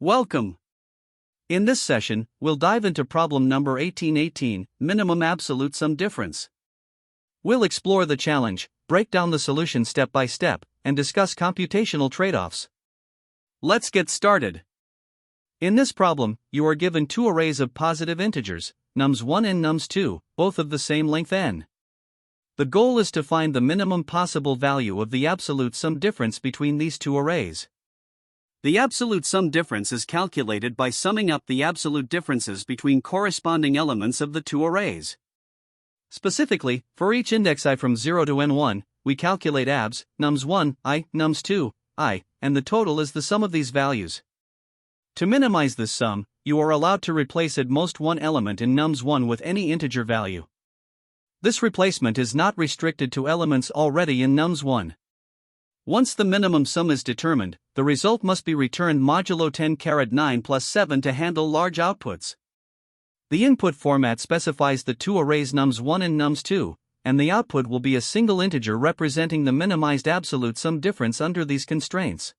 Welcome! In this session, we'll dive into problem number 1818, minimum absolute sum difference. We'll explore the challenge, break down the solution step by step, and discuss computational trade-offs. Let's get started. In this problem, you are given two arrays of positive integers, nums1 and nums2, both of the same length n. The goal is to find the minimum possible value of the absolute sum difference between these two arrays. The absolute sum difference is calculated by summing up the absolute differences between corresponding elements of the two arrays. Specifically, for each index I from 0 to n1, we calculate abs, nums1, I, nums2, I, and the total is the sum of these values. To minimize this sum, you are allowed to replace at most one element in nums1 with any integer value. This replacement is not restricted to elements already in nums1. Once the minimum sum is determined, the result must be returned modulo 10⁻9 plus 7 to handle large outputs. The input format specifies the two arrays nums1 and nums2, and the output will be a single integer representing the minimized absolute sum difference under these constraints.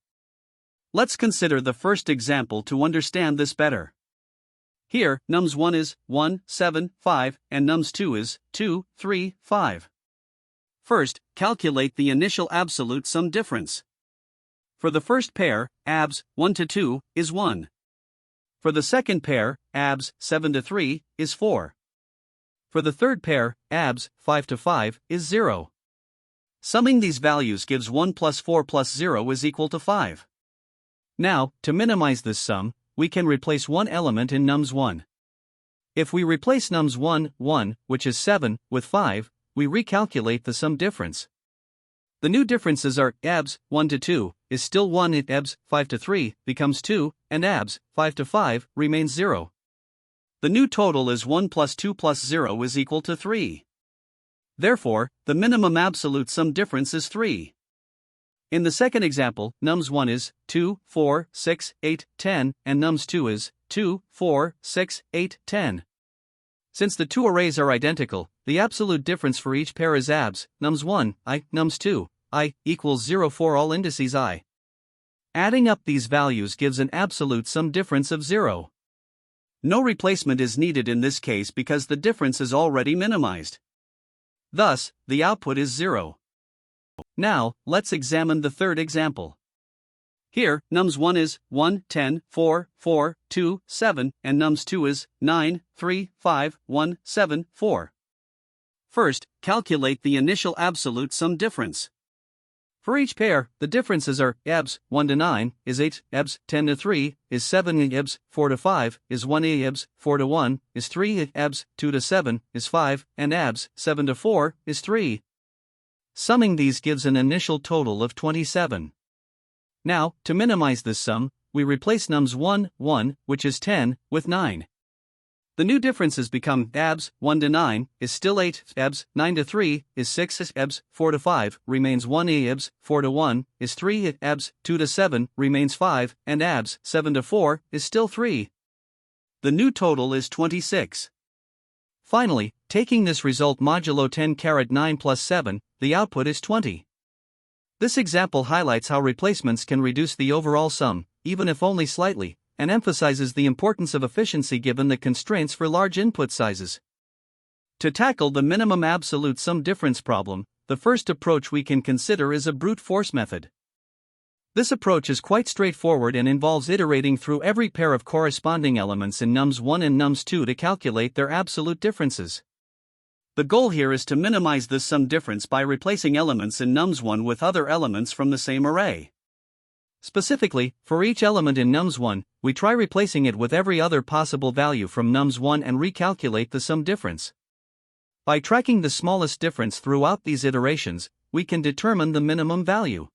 Let's consider the first example to understand this better. Here, nums1 is 1, 7, 5, and nums2 is 2, 3, 5. First, calculate the initial absolute sum difference. For the first pair, abs 1 to 2 is 1. For the second pair, abs 7 to 3 is 4. For the third pair, abs 5 to 5 is 0. Summing these values gives 1 plus 4 plus 0 is equal to 5. Now, to minimize this sum, we can replace one element in nums1. If we replace nums1, 1, which is 7, with 5, we recalculate the sum difference. The new differences are abs 1 to 2 is still 1 and abs 5 to 3 becomes 2, and abs 5 to 5 remains 0. The new total is 1 plus 2 plus 0 is equal to 3. Therefore, the minimum absolute sum difference is 3. In the second example, nums1 is 2, 4, 6, 8, 10, and nums2 is 2, 4, 6, 8, 10. Since the two arrays are identical, the absolute difference for each pair is abs, nums1, I, nums2, I, equals 0 for all indices I. Adding up these values gives an absolute sum difference of 0. No replacement is needed in this case because the difference is already minimized. Thus, the output is 0. Now, let's examine the third example. Here, nums1 is 1, 10, 4, 4, 2, 7, and nums2 is 9, 3, 5, 1, 7, 4. First, calculate the initial absolute sum difference. For each pair, the differences are abs 1 to 9 is 8, abs 10 to 3 is 7, and abs 4 to 5 is 1, abs 4 to 1 is 3, abs 2 to 7 is 5, and abs 7 to 4 is 3. Summing these gives an initial total of 27. Now, to minimize this sum, we replace nums1, 1, which is 10, with 9. The new differences become abs 1 to 9 is still 8, abs 9 to 3 is 6, abs 4 to 5 remains 1, abs 4 to 1 is 3, abs 2 to 7 remains 5, and abs 7 to 4 is still 3. The new total is 26. Finally, taking this result modulo 10⁻9 plus 7, the output is 20. This example highlights how replacements can reduce the overall sum, even if only slightly, and emphasizes the importance of efficiency given the constraints for large input sizes. To tackle the minimum absolute sum difference problem, the first approach we can consider is a brute force method. This approach is quite straightforward and involves iterating through every pair of corresponding elements in nums1 and nums2 to calculate their absolute differences. The goal here is to minimize this sum difference by replacing elements in nums1 with other elements from the same array. Specifically, for each element in nums1, we try replacing it with every other possible value from nums1 and recalculate the sum difference. By tracking the smallest difference throughout these iterations, we can determine the minimum value.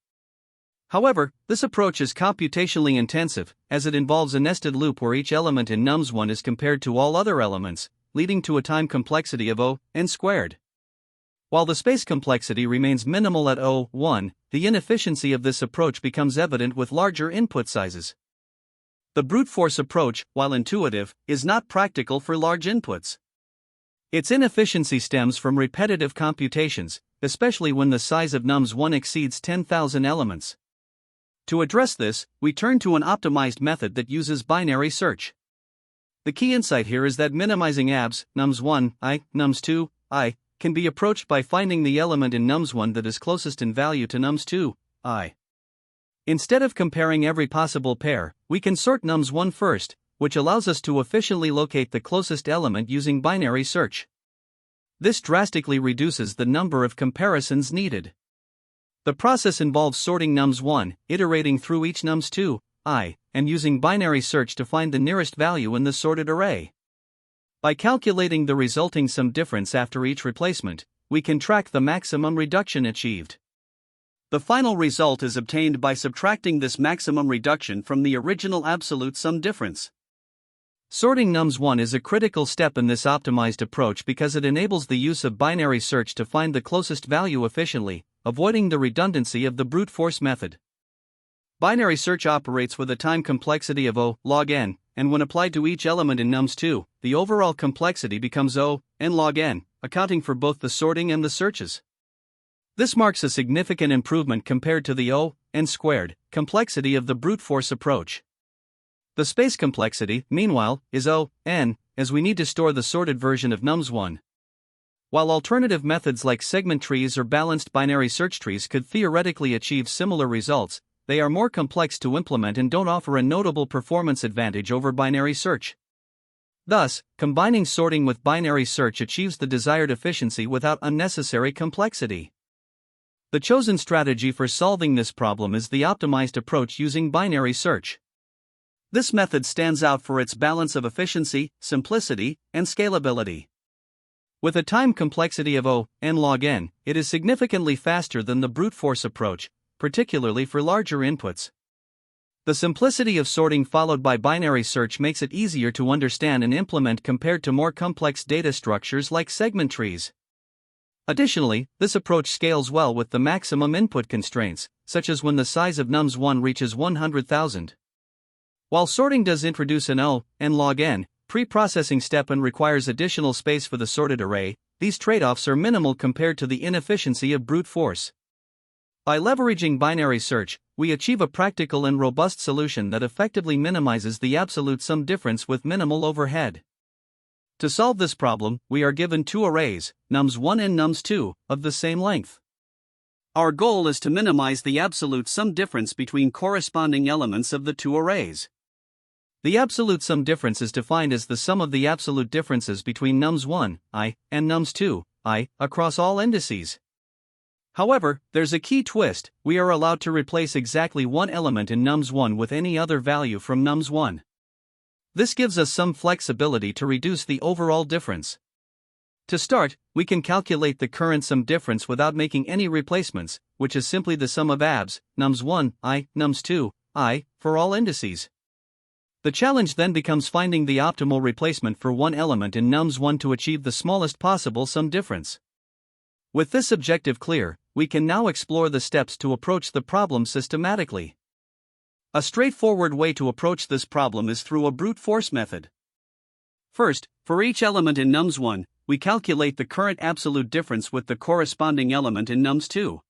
However, this approach is computationally intensive, as it involves a nested loop where each element in nums1 is compared to all other elements, leading to a time complexity of n squared. While the space complexity remains minimal at O(1), the inefficiency of this approach becomes evident with larger input sizes. The brute force approach, while intuitive, is not practical for large inputs. Its inefficiency stems from repetitive computations, especially when the size of nums1 exceeds 10,000 elements. To address this, we turn to an optimized method that uses binary search. The key insight here is that minimizing abs, nums1, I, nums2, I, can be approached by finding the element in nums1 that is closest in value to nums2, I. Instead of comparing every possible pair, we can sort nums1 first, which allows us to efficiently locate the closest element using binary search. This drastically reduces the number of comparisons needed. The process involves sorting nums1, iterating through each nums2, I, and using binary search to find the nearest value in the sorted array. By calculating the resulting sum difference after each replacement, we can track the maximum reduction achieved. The final result is obtained by subtracting this maximum reduction from the original absolute sum difference. Sorting nums1 is a critical step in this optimized approach because it enables the use of binary search to find the closest value efficiently, avoiding the redundancy of the brute force method. Binary search operates with a time complexity of O log n, and when applied to each element in nums2, the overall complexity becomes O n log n, accounting for both the sorting and the searches. This marks a significant improvement compared to the O n squared complexity of the brute force approach. The space complexity, meanwhile, is O n, as we need to store the sorted version of nums1. While alternative methods like segment trees or balanced binary search trees could theoretically achieve similar results, they are more complex to implement and don't offer a notable performance advantage over binary search. Thus, combining sorting with binary search achieves the desired efficiency without unnecessary complexity. The chosen strategy for solving this problem is the optimized approach using binary search. This method stands out for its balance of efficiency, simplicity, and scalability. With a time complexity of O n log n, it is significantly faster than the brute force approach, particularly for larger inputs. The simplicity of sorting followed by binary search makes it easier to understand and implement compared to more complex data structures like segment trees. Additionally, this approach scales well with the maximum input constraints, such as when the size of nums1 reaches 100,000. While sorting does introduce an O n log n pre-processing step and requires additional space for the sorted array, these trade-offs are minimal compared to the inefficiency of brute force. By leveraging binary search, we achieve a practical and robust solution that effectively minimizes the absolute sum difference with minimal overhead. To solve this problem, we are given two arrays, nums1 and nums2, of the same length. Our goal is to minimize the absolute sum difference between corresponding elements of the two arrays. The absolute sum difference is defined as the sum of the absolute differences between nums1, I, and nums2, I, across all indices. However, there's a key twist: we are allowed to replace exactly one element in nums1 with any other value from nums1. This gives us some flexibility to reduce the overall difference. To start, we can calculate the current sum difference without making any replacements, which is simply the sum of abs, nums1, I, nums2, I, for all indices. The challenge then becomes finding the optimal replacement for one element in nums1 to achieve the smallest possible sum difference. With this objective clear, we can now explore the steps to approach the problem systematically. A straightforward way to approach this problem is through a brute force method. First, for each element in nums1, we calculate the current absolute difference with the corresponding element in nums2.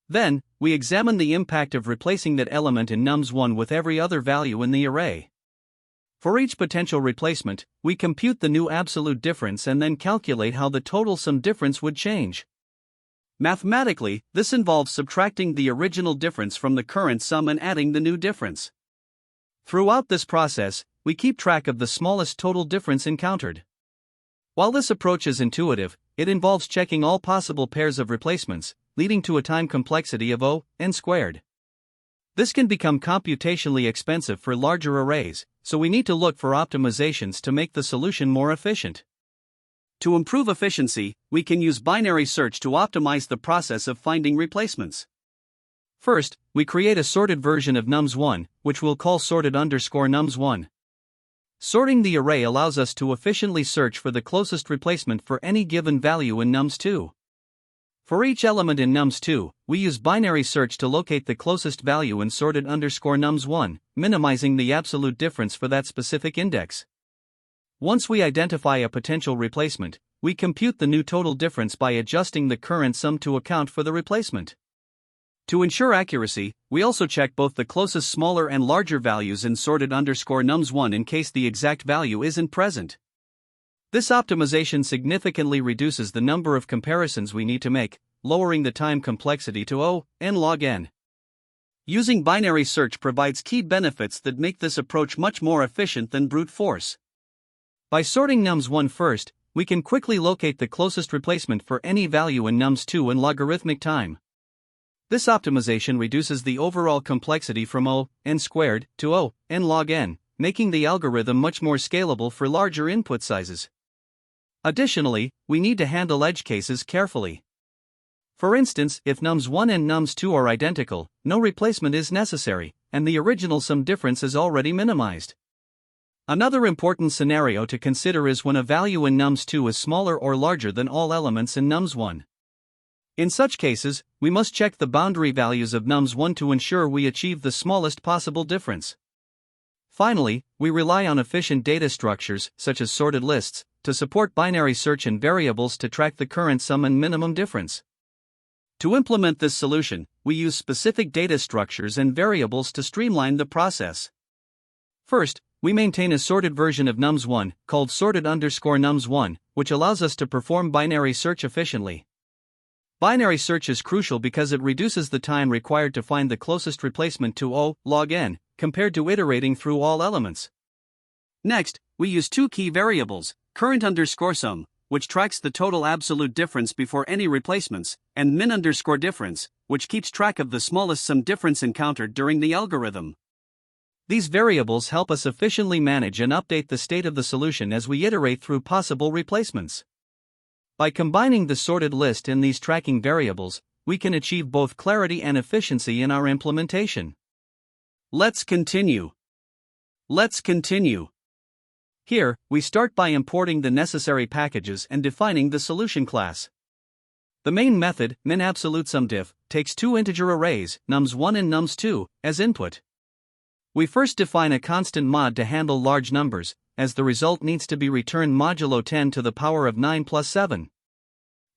Then, we examine the impact of replacing that element in nums1 with every other value in the array. For each potential replacement, we compute the new absolute difference and then calculate how the total sum difference would change. Mathematically, this involves subtracting the original difference from the current sum and adding the new difference. Throughout this process, we keep track of the smallest total difference encountered. While this approach is intuitive, it involves checking all possible pairs of replacements, leading to a time complexity of O n squared. This can become computationally expensive for larger arrays, so we need to look for optimizations to make the solution more efficient. To improve efficiency, we can use binary search to optimize the process of finding replacements. First, we create a sorted version of nums1, which we'll call sorted_nums1. Sorting the array allows us to efficiently search for the closest replacement for any given value in nums2. For each element in nums2, we use binary search to locate the closest value in sorted_nums1, minimizing the absolute difference for that specific index. Once we identify a potential replacement, we compute the new total difference by adjusting the current sum to account for the replacement. To ensure accuracy, we also check both the closest smaller and larger values in sorted_nums1 in case the exact value isn't present. This optimization significantly reduces the number of comparisons we need to make, lowering the time complexity to O(n log n). Using binary search provides key benefits that make this approach much more efficient than brute force. By sorting nums1 first, we can quickly locate the closest replacement for any value in nums2 in logarithmic time. This optimization reduces the overall complexity from O(n)² to O(n log n), making the algorithm much more scalable for larger input sizes. Additionally, we need to handle edge cases carefully. For instance, if nums1 and nums2 are identical, no replacement is necessary, and the original sum difference is already minimized. Another important scenario to consider is when a value in nums2 is smaller or larger than all elements in nums1. In such cases, we must check the boundary values of nums1 to ensure we achieve the smallest possible difference. Finally, we rely on efficient data structures, such as sorted lists, to support binary search and variables to track the current sum and minimum difference. To implement this solution, we use specific data structures and variables to streamline the process. First, we maintain a sorted version of nums1, called sorted_nums1, which allows us to perform binary search efficiently. Binary search is crucial because it reduces the time required to find the closest replacement to O log n, compared to iterating through all elements. Next, we use two key variables, current_sum, which tracks the total absolute difference before any replacements, and min_difference, which keeps track of the smallest sum difference encountered during the algorithm. These variables help us efficiently manage and update the state of the solution as we iterate through possible replacements. By combining the sorted list and these tracking variables, we can achieve both clarity and efficiency in our implementation. Let's continue. Here, we start by importing the necessary packages and defining the solution class. The main method, min_absolute_sum_diff, takes two integer arrays, nums1 and nums2, as input. We first define a constant mod to handle large numbers, as the result needs to be returned modulo 10 to the power of 9 plus 7.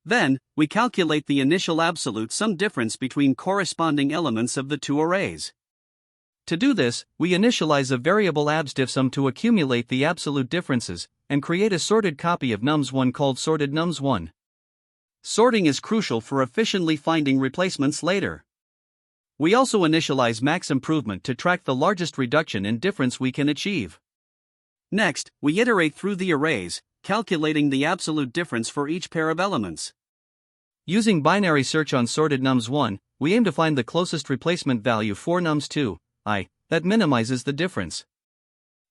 Then, we calculate the initial absolute sum difference between corresponding elements of the two arrays. To do this, we initialize a variable absdiffsum to accumulate the absolute differences, and create a sorted copy of nums1 called sorted nums1. Sorting is crucial for efficiently finding replacements later. We also initialize max improvement to track the largest reduction in difference we can achieve. Next, we iterate through the arrays, calculating the absolute difference for each pair of elements. Using binary search on sorted nums1, we aim to find the closest replacement value for nums2, that minimizes the difference.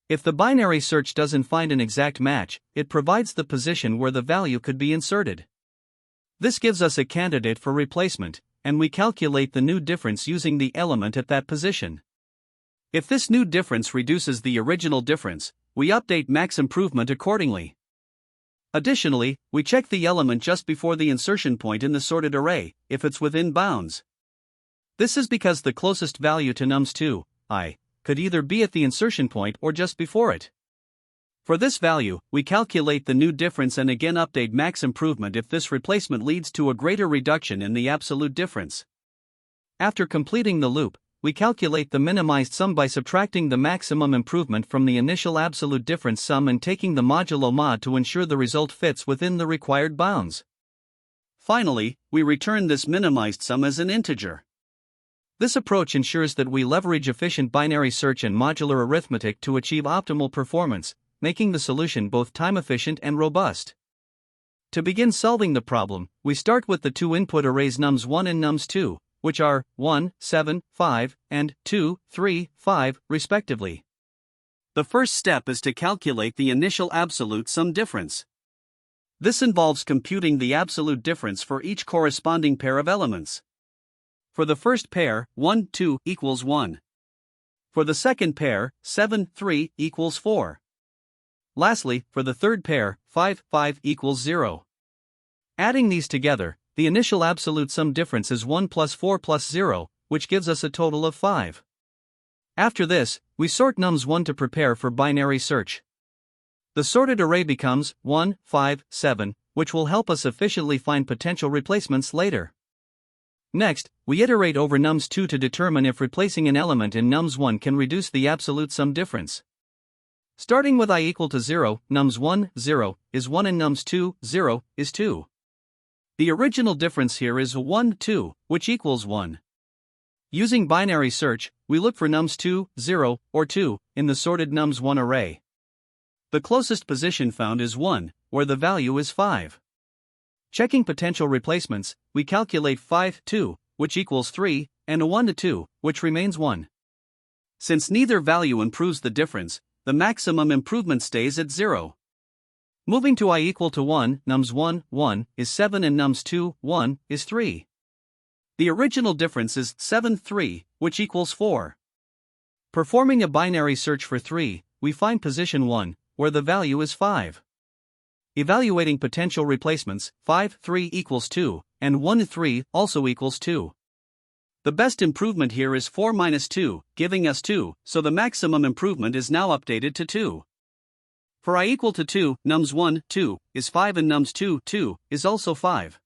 If the binary search doesn't find an exact match, it provides the position where the value could be inserted. This gives us a candidate for replacement, and we calculate the new difference using the element at that position. If this new difference reduces the original difference, we update max improvement accordingly. Additionally, we check the element just before the insertion point in the sorted array, if it's within bounds. This is because the closest value to nums2, could either be at the insertion point or just before it. For this value, we calculate the new difference and again update max improvement if this replacement leads to a greater reduction in the absolute difference. After completing the loop, we calculate the minimized sum by subtracting the maximum improvement from the initial absolute difference sum and taking the modulo mod to ensure the result fits within the required bounds. Finally, we return this minimized sum as an integer. This approach ensures that we leverage efficient binary search and modular arithmetic to achieve optimal performance, making the solution both time-efficient and robust. To begin solving the problem, we start with the two input arrays nums1 and nums2, which are 1, 7, 5, and 2, 3, 5, respectively. The first step is to calculate the initial absolute sum difference. This involves computing the absolute difference for each corresponding pair of elements. For the first pair, 1, 2 equals 1. For the second pair, 7, 3 equals 4. Lastly, for the third pair, 5, 5 equals 0. Adding these together, the initial absolute sum difference is 1 plus 4 plus 0, which gives us a total of 5. After this, we sort nums1 to prepare for binary search. The sorted array becomes 1, 5, 7, which will help us efficiently find potential replacements later. Next, we iterate over nums2 to determine if replacing an element in nums1 can reduce the absolute sum difference. Starting with I equal to 0, nums1, 0, is 1 and nums2, 0, is 2. The original difference here is 1, 2, which equals 1. Using binary search, we look for nums2, 0, or 2, in the sorted nums1 array. The closest position found is 1, where the value is 5. Checking potential replacements, we calculate 5, 2, which equals 3, and a 1 to 2, which remains 1. Since neither value improves the difference, the maximum improvement stays at 0. Moving to I equal to 1, nums1, 1, is 7 and nums2, 1, is 3. The original difference is 7, 3, which equals 4. Performing a binary search for 3, we find position 1, where the value is 5. Evaluating potential replacements, 5, 3 equals 2, and 1, 3 also equals 2. The best improvement here is 4 minus 2, giving us 2, so the maximum improvement is now updated to 2. For I equal to 2, nums1, 2, is 5 and nums2, 2, is also 5.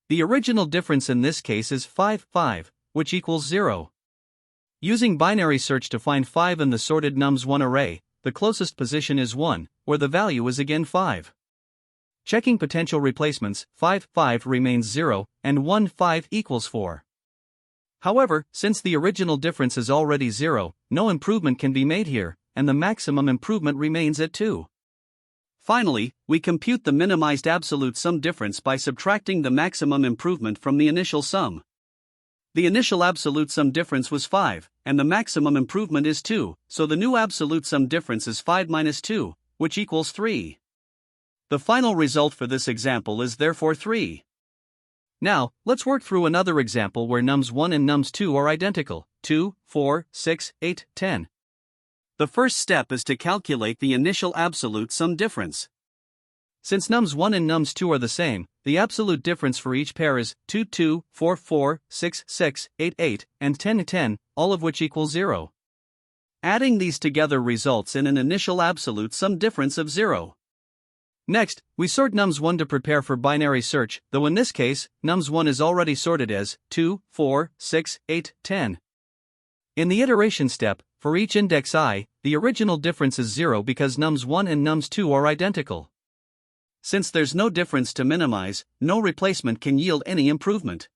The original difference in this case is 5, 5, which equals 0. Using binary search to find 5 in the sorted nums1 array, the closest position is 1, where the value is again 5. Checking potential replacements, 5, 5 remains 0, and 1, 5 equals 4. However, since the original difference is already 0, no improvement can be made here, and the maximum improvement remains at 2. Finally, we compute the minimized absolute sum difference by subtracting the maximum improvement from the initial sum. The initial absolute sum difference was 5, and the maximum improvement is 2, so the new absolute sum difference is 5 minus 2, which equals 3. The final result for this example is therefore 3. Now, let's work through another example where nums1 and nums2 are identical, 2, 4, 6, 8, 10. The first step is to calculate the initial absolute sum difference. Since nums1 and nums2 are the same, the absolute difference for each pair is 2, 2, 4, 4, 6, 6, 8, 8, and 10, 10, all of which equals 0. Adding these together results in an initial absolute sum difference of 0. Next, we sort nums1 to prepare for binary search, though in this case, nums1 is already sorted as 2, 4, 6, 8, 10. In the iteration step, for each index I, the original difference is 0 because nums1 and nums2 are identical. Since there's no difference to minimize, no replacement can yield any improvement.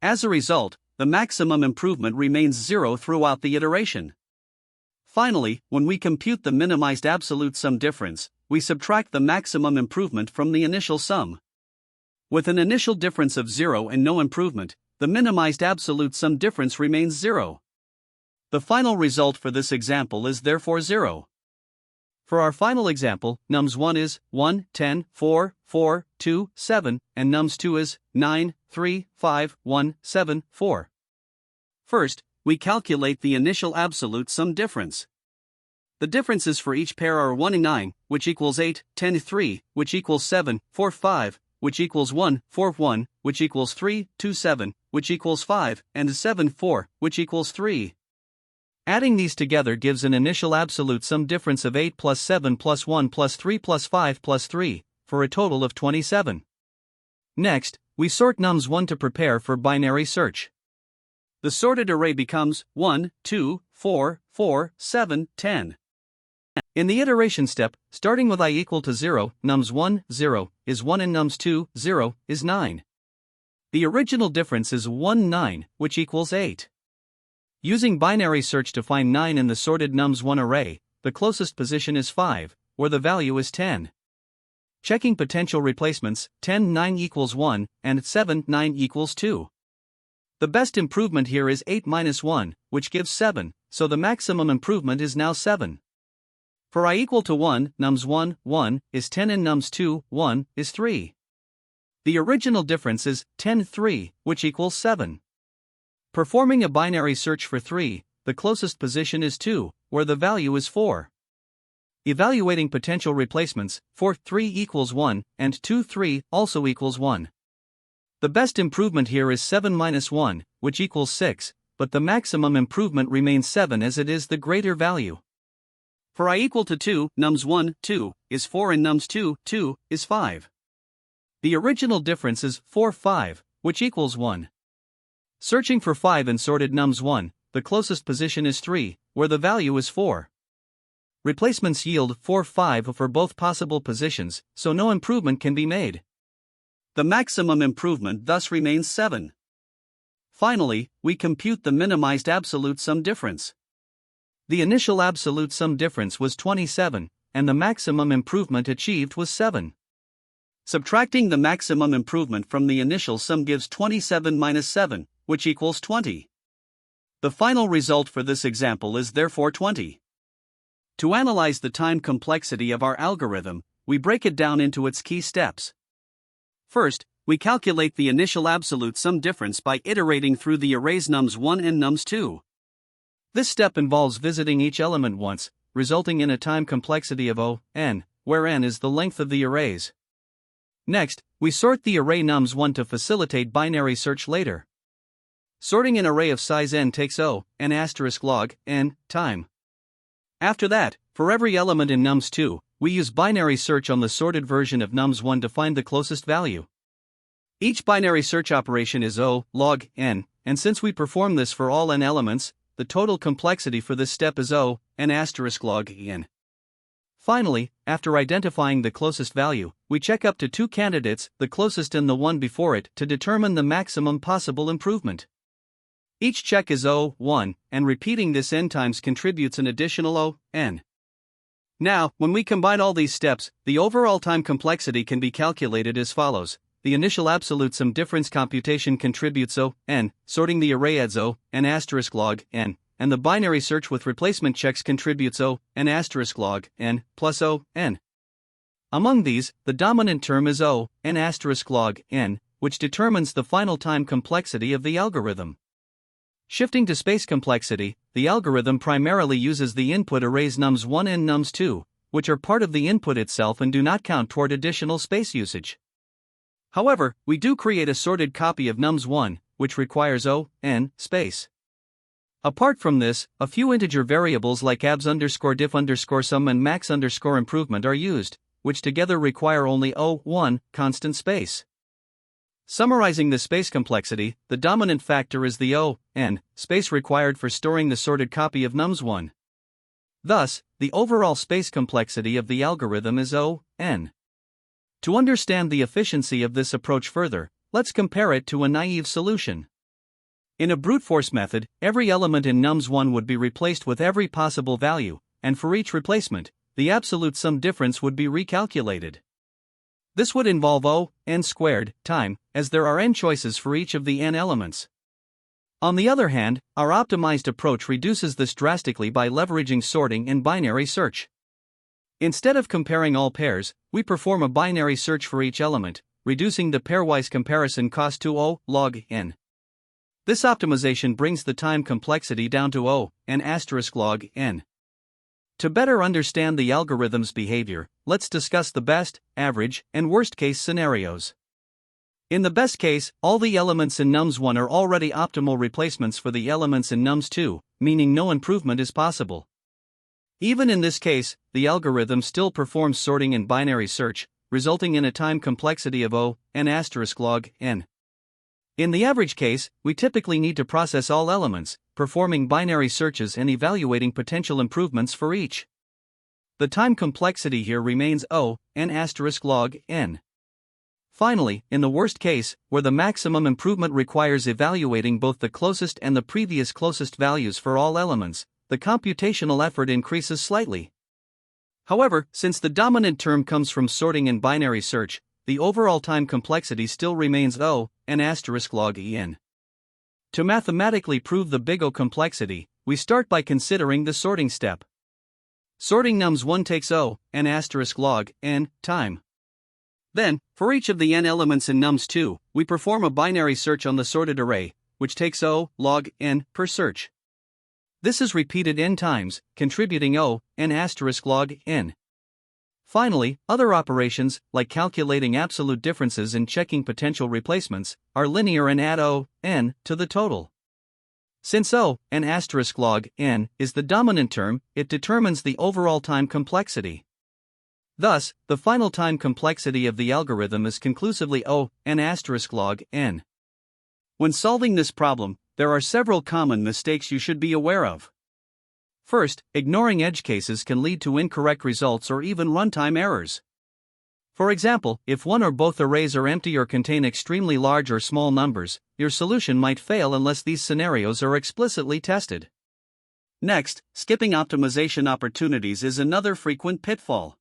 As a result, the maximum improvement remains 0 throughout the iteration. Finally, when we compute the minimized absolute sum difference, we subtract the maximum improvement from the initial sum. With an initial difference of 0 and no improvement, the minimized absolute sum difference remains 0. The final result for this example is therefore 0. For our final example, nums1 is 1, 10, 4, 4, 2, 7, and nums2 is 9, 3, 5, 1, 7, 4. First, we calculate the initial absolute sum difference. The differences for each pair are 1 and 9, which equals 8, 10, 3, which equals 7, 4, 5, which equals 1, 4, 1, which equals 3, 2, 7, which equals 5, and 7, 4, which equals 3. Adding these together gives an initial absolute sum difference of 8 plus 7 plus 1 plus 3 plus 5 plus 3, for a total of 27. Next, we sort nums1 to prepare for binary search. The sorted array becomes 1, 2, 4, 4, 7, 10. In the iteration step, starting with I equal to 0, nums1, 0, is 1 and nums2, 0, is 9. The original difference is 1, 9, which equals 8. Using binary search to find 9 in the sorted nums1 array, the closest position is 5, where the value is 10. Checking potential replacements, 10, 9 equals 1, and 7, 9 equals 2. The best improvement here is 8 minus 1, which gives 7, so the maximum improvement is now 7. For I equal to 1, nums1, 1, is 10 and nums2, 1, is 3. The original difference is 10, 3, which equals 7. Performing a binary search for 3, the closest position is 2, where the value is 4. Evaluating potential replacements, 4, 3 equals 1, and 2, 3 also equals 1. The best improvement here is 7 minus 1, which equals 6, but the maximum improvement remains 7 as it is the greater value. For I equal to 2, nums1, 2, is 4 and nums2, 2, is 5. The original difference is 4, 5, which equals 1. Searching for 5 in sorted nums1, the closest position is 3, where the value is 4. Replacements yield 4, 5 for both possible positions, so no improvement can be made. The maximum improvement thus remains 7. Finally, we compute the minimized absolute sum difference. The initial absolute sum difference was 27, and the maximum improvement achieved was 7. Subtracting the maximum improvement from the initial sum gives 27 minus 7, which equals 20. The final result for this example is therefore 20. To analyze the time complexity of our algorithm, we break it down into its key steps. First, we calculate the initial absolute sum difference by iterating through the arrays nums1 and nums2. This step involves visiting each element once, resulting in a time complexity of O(n), where n is the length of the arrays. Next, we sort the array nums1 to facilitate binary search later. Sorting an array of size n takes O(n*log n) time. After that, for every element in nums2, we use binary search on the sorted version of nums1 to find the closest value. Each binary search operation is O(log n), and since we perform this for all n elements, the total complexity for this step is O(n*log n). Finally, after identifying the closest value, we check up to 2 candidates, the closest and the one before it, to determine the maximum possible improvement. Each check is O(1), and repeating this n times contributes an additional O(n). Now, when we combine all these steps, the overall time complexity can be calculated as follows. The initial absolute sum difference computation contributes O(n), sorting the array adds O(n*log n), and the binary search with replacement checks contributes O(n*log n plus O(n). Among these, the dominant term is O(n*log n, which determines the final time complexity of the algorithm. Shifting to space complexity, the algorithm primarily uses the input arrays nums1 and nums2, which are part of the input itself and do not count toward additional space usage. However, we do create a sorted copy of nums1, which requires O(n) space. Apart from this, a few integer variables like abs_diff_sum and max_improvement are used, which together require only O(1) constant space. Summarizing the space complexity, the dominant factor is the O(n) space required for storing the sorted copy of nums1. Thus, the overall space complexity of the algorithm is O(n). To understand the efficiency of this approach further, let's compare it to a naive solution. In a brute force method, every element in nums1 would be replaced with every possible value, and for each replacement, the absolute sum difference would be recalculated. This would involve O(n)² time, as there are n choices for each of the n elements. On the other hand, our optimized approach reduces this drastically by leveraging sorting and binary search. Instead of comparing all pairs, we perform a binary search for each element, reducing the pairwise comparison cost to O(log n). This optimization brings the time complexity down to O(n*log n). To better understand the algorithm's behavior, let's discuss the best, average, and worst-case scenarios. In the best case, all the elements in nums1 are already optimal replacements for the elements in nums2, meaning no improvement is possible. Even in this case, the algorithm still performs sorting and binary search, resulting in a time complexity of O(n*log n). In the average case, we typically need to process all elements, performing binary searches and evaluating potential improvements for each. The time complexity here remains O(n*log n). Finally, in the worst case, where the maximum improvement requires evaluating both the closest and the previous closest values for all elements, the computational effort increases slightly. However, since the dominant term comes from sorting and binary search, the overall time complexity still remains O(n*log n). To mathematically prove the big O complexity, we start by considering the sorting step. Sorting nums1 takes O(n*log n time. Then, for each of the n elements in nums2, we perform a binary search on the sorted array, which takes O(log n) per search. This is repeated n times, contributing O(n*log n). Finally, other operations, like calculating absolute differences and checking potential replacements, are linear and add O(n) to the total. Since O(n*log n) is the dominant term, it determines the overall time complexity. Thus, the final time complexity of the algorithm is conclusively O(n*log n). When solving this problem, there are several common mistakes you should be aware of. First, ignoring edge cases can lead to incorrect results or even runtime errors. For example, if one or both arrays are empty or contain extremely large or small numbers, your solution might fail unless these scenarios are explicitly tested. Next, skipping optimization opportunities is another frequent pitfall.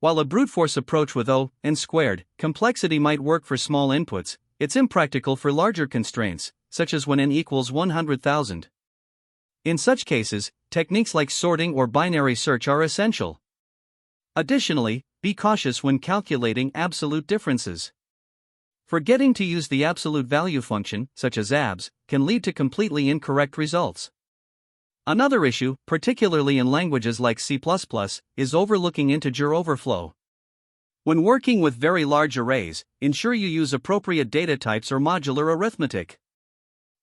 While a brute force approach with O(n)² complexity might work for small inputs, it's impractical for larger constraints, such as when n equals 100,000. In such cases, techniques like sorting or binary search are essential. Additionally, be cautious when calculating absolute differences. Forgetting to use the absolute value function, such as abs, can lead to completely incorrect results. Another issue, particularly in languages like C++, is overlooking integer overflow. When working with very large arrays, ensure you use appropriate data types or modular arithmetic.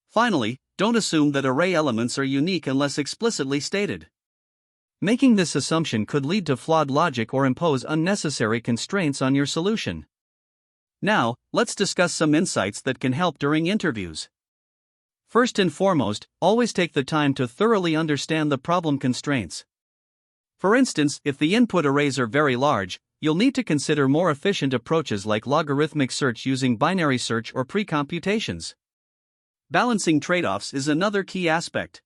Finally, don't assume that array elements are unique unless explicitly stated. Making this assumption could lead to flawed logic or impose unnecessary constraints on your solution. Now, let's discuss some insights that can help during interviews. First and foremost, always take the time to thoroughly understand the problem constraints. For instance, if the input arrays are very large, you'll need to consider more efficient approaches like logarithmic search using binary search or pre-computations. Balancing trade-offs is another key aspect.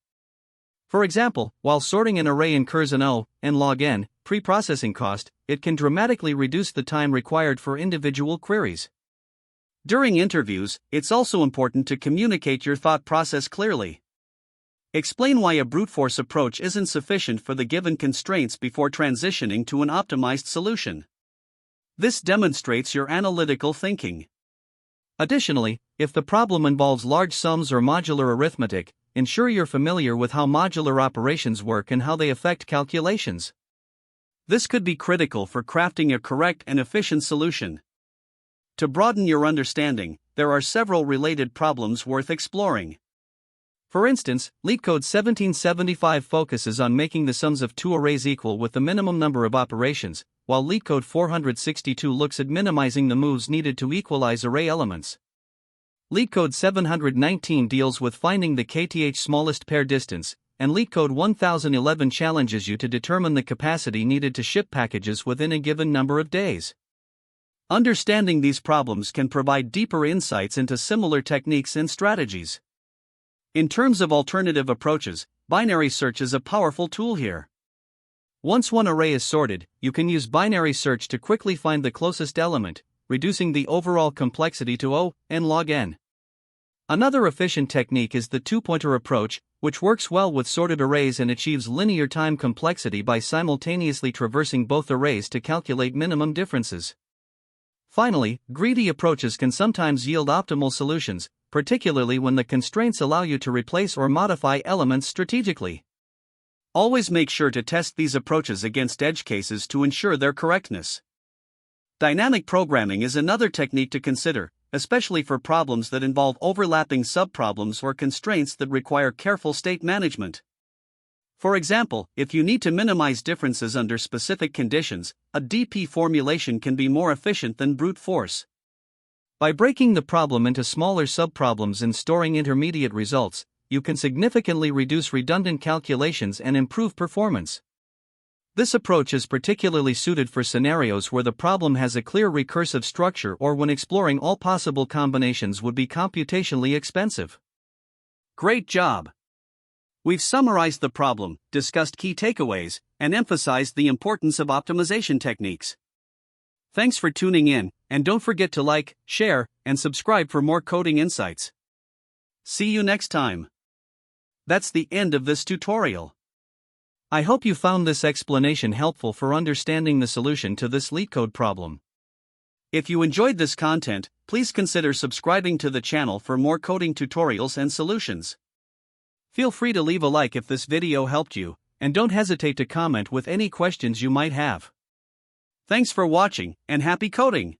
For example, while sorting an array incurs an O(n log n) pre-processing cost, it can dramatically reduce the time required for individual queries. During interviews, it's also important to communicate your thought process clearly. Explain why a brute force approach isn't sufficient for the given constraints before transitioning to an optimized solution. This demonstrates your analytical thinking. Additionally, if the problem involves large sums or modular arithmetic, ensure you're familiar with how modular operations work and how they affect calculations. This could be critical for crafting a correct and efficient solution. To broaden your understanding, there are several related problems worth exploring. For instance, LeetCode 1775 focuses on making the sums of two arrays equal with the minimum number of operations, while LeetCode 462 looks at minimizing the moves needed to equalize array elements. LeetCode 719 deals with finding the kth smallest pair distance, and LeetCode 1011 challenges you to determine the capacity needed to ship packages within a given number of days. Understanding these problems can provide deeper insights into similar techniques and strategies. In terms of alternative approaches, binary search is a powerful tool here. Once one array is sorted, you can use binary search to quickly find the closest element, reducing the overall complexity to O(n log n). Another efficient technique is the two-pointer approach, which works well with sorted arrays and achieves linear time complexity by simultaneously traversing both arrays to calculate minimum differences. Finally, greedy approaches can sometimes yield optimal solutions, particularly when the constraints allow you to replace or modify elements strategically. Always make sure to test these approaches against edge cases to ensure their correctness. Dynamic programming is another technique to consider, especially for problems that involve overlapping subproblems or constraints that require careful state management. For example, if you need to minimize differences under specific conditions, a DP formulation can be more efficient than brute force. By breaking the problem into smaller subproblems and storing intermediate results, you can significantly reduce redundant calculations and improve performance. This approach is particularly suited for scenarios where the problem has a clear recursive structure or when exploring all possible combinations would be computationally expensive. Great job! We've summarized the problem, discussed key takeaways, and emphasized the importance of optimization techniques. Thanks for tuning in, and don't forget to like, share, and subscribe for more coding insights. See you next time. That's the end of this tutorial. I hope you found this explanation helpful for understanding the solution to this LeetCode problem. If you enjoyed this content, please consider subscribing to the channel for more coding tutorials and solutions. Feel free to leave a like if this video helped you, and don't hesitate to comment with any questions you might have. Thanks for watching, and happy coding!